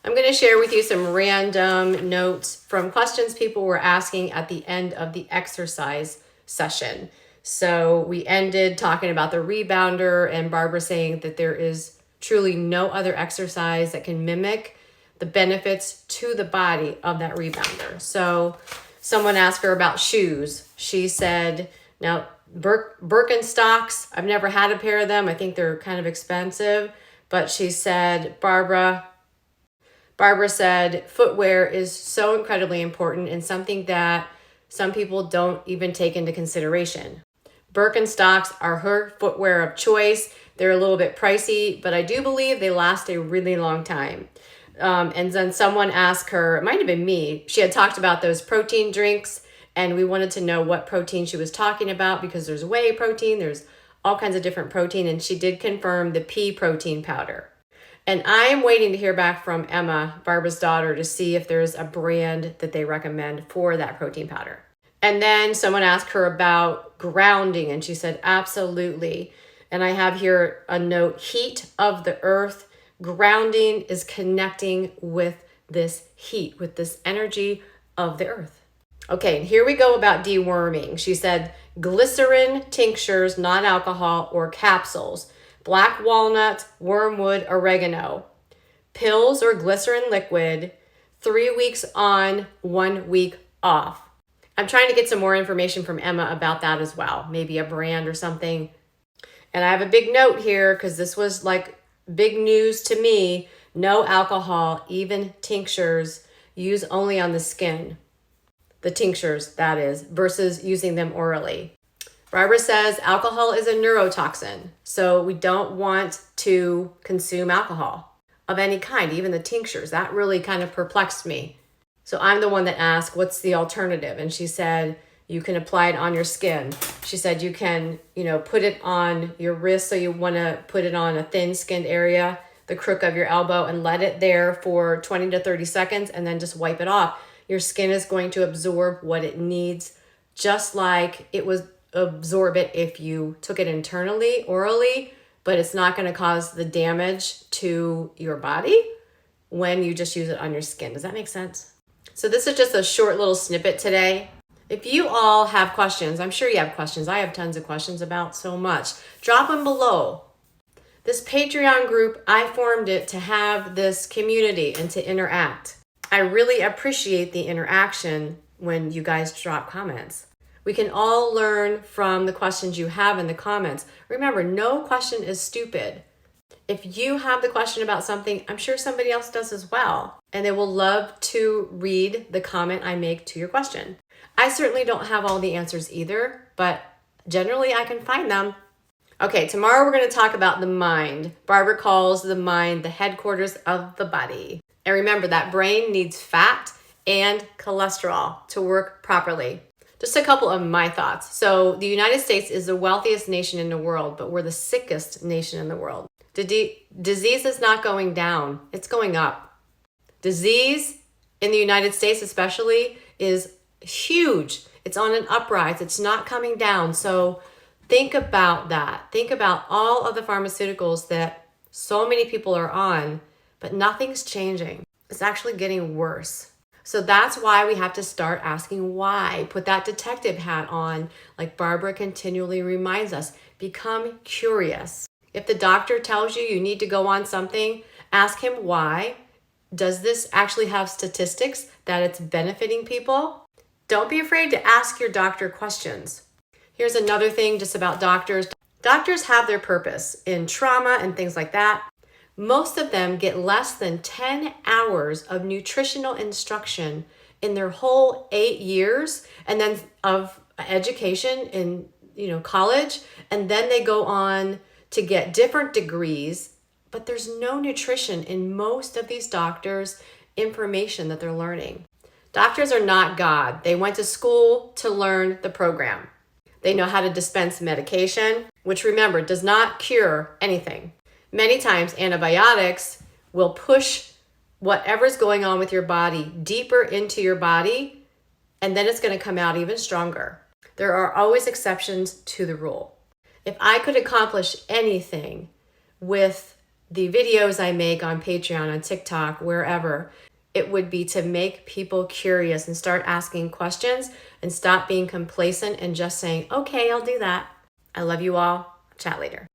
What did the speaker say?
I'm going to share with you some random notes from questions people were asking at the end of the exercise session. So we ended talking about the rebounder and Barbara saying that there is truly no other exercise that can mimic the benefits to the body of that rebounder. So someone asked her about shoes. She said, now Birkenstocks, I've never had a pair of them. I think they're kind of expensive. But she said, Barbara said, footwear is so incredibly important and something that some people don't even take into consideration. Birkenstocks are her footwear of choice. They're a little bit pricey, but I do believe they last a really long time. And then someone asked her, it might have been me, she had talked about those protein drinks and we wanted to know what protein she was talking about because there's whey protein, there's all kinds of different protein, and she did confirm the pea protein powder. And I am waiting to hear back from Emma, Barbara's daughter, to see if there's a brand that they recommend for that protein powder. And then someone asked her about grounding, and she said, absolutely. And I have here a note, heat of the earth. Grounding is connecting with this heat, with this energy of the earth. Okay, and here we go about deworming. She said, glycerin tinctures, non-alcohol, or capsules. Black walnut, wormwood, oregano. Pills or glycerin liquid, 3 weeks on, 1 week off. I'm trying to get some more information from Emma about that as well. Maybe a brand or something. And I have a big note here because this was like big news to me. No alcohol, even tinctures, use only on the skin. The tinctures, that is, versus using them orally. Barbara says alcohol is a neurotoxin, so we don't want to consume alcohol of any kind, even the tinctures. That really kind of perplexed me. So I'm the one that asked, what's the alternative? And she said, you can apply it on your skin. She said you can, put it on your wrist, so you want to put it on a thin-skinned area, the crook of your elbow, and let it there for 20 to 30 seconds and then just wipe it off. Your skin is going to absorb what it needs, just like it would absorb it if you took it internally, orally, but it's not going to cause the damage to your body when you just use it on your skin. Does that make sense? So this is just a short little snippet today. If you all have questions, I'm sure you have questions. I have tons of questions about so much. Drop them below. This Patreon group, I formed it to have this community and to interact. I really appreciate the interaction when you guys drop comments. We can all learn from the questions you have in the comments. Remember, no question is stupid. If you have the question about something, I'm sure somebody else does as well. And they will love to read the comment I make to your question. I certainly don't have all the answers either, but generally I can find them. Okay, tomorrow we're going to talk about the mind. Barbara calls the mind the headquarters of the body. And remember, that brain needs fat and cholesterol to work properly. Just a couple of my thoughts. So the United States is the wealthiest nation in the world, but we're the sickest nation in the world. Disease is not going down. It's going up. Disease in the United States especially is huge. It's on an uprise. It's not coming down. So think about that. Think about all of the pharmaceuticals that so many people are on, but nothing's changing. It's actually getting worse. So that's why we have to start asking why. Put that detective hat on, like Barbara continually reminds us. Become curious. If the doctor tells you you need to go on something, ask him why. Does this actually have statistics that it's benefiting people? Don't be afraid to ask your doctor questions. Here's another thing just about doctors. Doctors have their purpose in trauma and things like that. Most of them get less than 10 hours of nutritional instruction in their whole 8 years and then of education in college, and then they go on to get different degrees, but there's no nutrition in most of these doctors' information that they're learning. Doctors are not God. They went to school to learn the program. They know how to dispense medication, which remember, does not cure anything. Many times antibiotics will push whatever's going on with your body deeper into your body, and then it's going to come out even stronger. There are always exceptions to the rule. If I could accomplish anything with the videos I make on Patreon, on TikTok, wherever, it would be to make people curious and start asking questions and stop being complacent and just saying, okay, I'll do that. I love you all. Chat later.